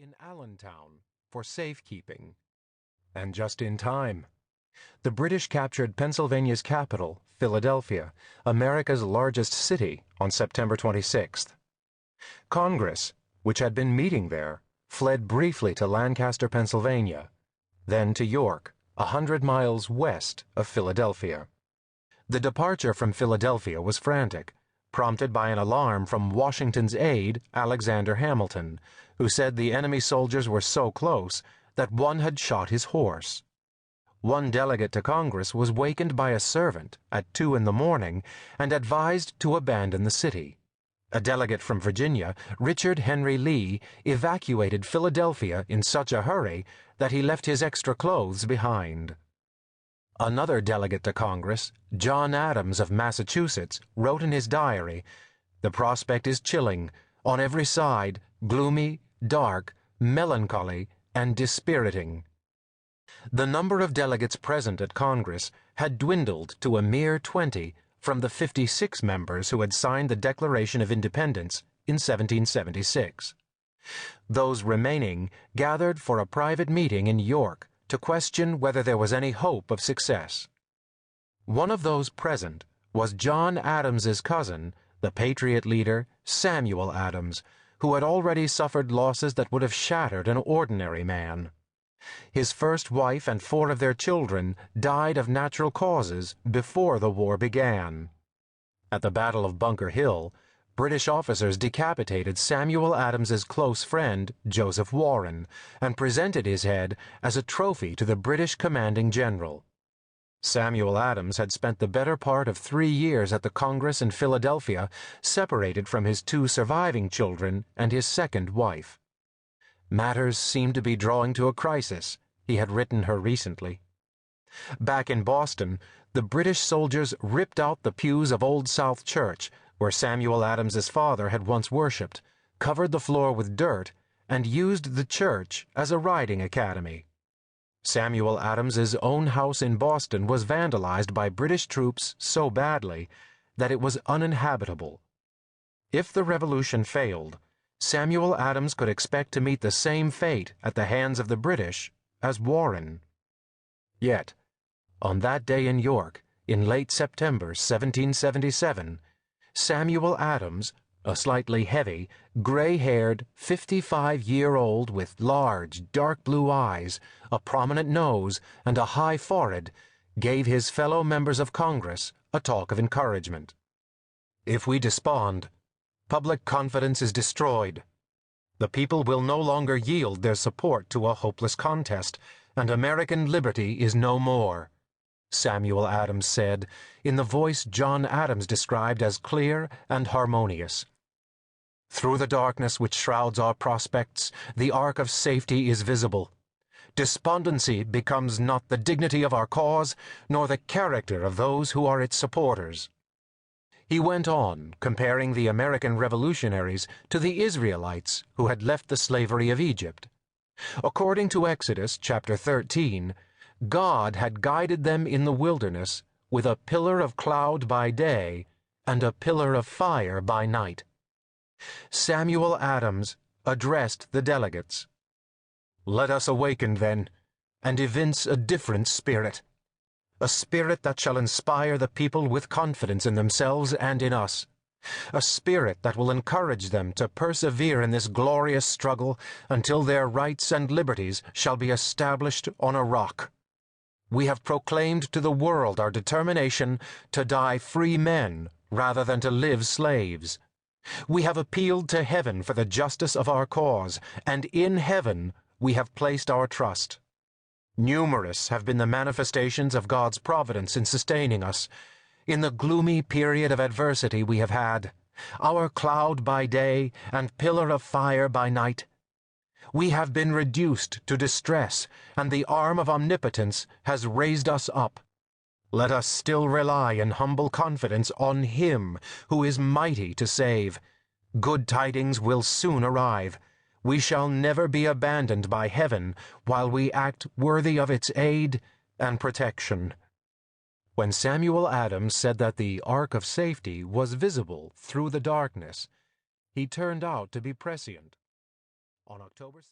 in Allentown for safekeeping. And just in time. The British captured Pennsylvania's capital, Philadelphia, America's largest city, on September 26th. Congress, which had been meeting there, fled briefly to Lancaster, Pennsylvania, then to York, 100 miles west of Philadelphia. The departure from Philadelphia was frantic, prompted by an alarm from Washington's aide, Alexander Hamilton, who said the enemy soldiers were so close that one had shot his horse. One delegate to Congress was wakened by a servant at 2 in the morning and advised to abandon the city. A delegate from Virginia, Richard Henry Lee, evacuated Philadelphia in such a hurry that he left his extra clothes behind. Another delegate to Congress, John Adams of Massachusetts, wrote in his diary, "The prospect is chilling, on every side, gloomy, dark, melancholy, and dispiriting." The number of delegates present at Congress had dwindled to a mere 20 from the 56 members who had signed the Declaration of Independence in 1776. Those remaining gathered for a private meeting in York to question whether there was any hope of success. One of those present was John Adams's cousin, the Patriot leader Samuel Adams, who had already suffered losses that would have shattered an ordinary man. His first wife and 4 of their children died of natural causes before the war began. At the Battle of Bunker Hill, British officers decapitated Samuel Adams's close friend, Joseph Warren, and presented his head as a trophy to the British commanding general. Samuel Adams had spent the better part of 3 years at the Congress in Philadelphia, separated from his 2 surviving children and his second wife. Matters seemed to be drawing to a crisis, he had written her recently. Back in Boston, the British soldiers ripped out the pews of Old South Church, where Samuel Adams's father had once worshipped, covered the floor with dirt, and used the church as a riding academy. Samuel Adams's own house in Boston was vandalized by British troops so badly that it was uninhabitable. If the revolution failed, Samuel Adams could expect to meet the same fate at the hands of the British as Warren. Yet, on that day in York, in late September 1777, Samuel Adams, a slightly heavy, gray-haired, 55-year-old with large, dark blue eyes, a prominent nose, and a high forehead, gave his fellow members of Congress a talk of encouragement. "If we despond, public confidence is destroyed. The people will no longer yield their support to a hopeless contest, and American liberty is no more," Samuel Adams said, in the voice John Adams described as clear and harmonious. "Through the darkness which shrouds our prospects, the ark of safety is visible. Despondency becomes not the dignity of our cause, nor the character of those who are its supporters." He went on, comparing the American revolutionaries to the Israelites who had left the slavery of Egypt. According to Exodus chapter 13, God had guided them in the wilderness with a pillar of cloud by day and a pillar of fire by night. Samuel Adams addressed the delegates. "Let us awaken, then, and evince a different spirit. A spirit that shall inspire the people with confidence in themselves and in us. A spirit that will encourage them to persevere in this glorious struggle until their rights and liberties shall be established on a rock. We have proclaimed to the world our determination to die free men rather than to live slaves. We have appealed to heaven for the justice of our cause, and in heaven we have placed our trust. Numerous have been the manifestations of God's providence in sustaining us. In the gloomy period of adversity we have had, our cloud by day and pillar of fire by night, we have been reduced to distress, and the arm of omnipotence has raised us up. Let us still rely in humble confidence on Him who is mighty to save. Good tidings will soon arrive. We shall never be abandoned by heaven while we act worthy of its aid and protection." When Samuel Adams said that the ark of safety was visible through the darkness, he turned out to be prescient. On October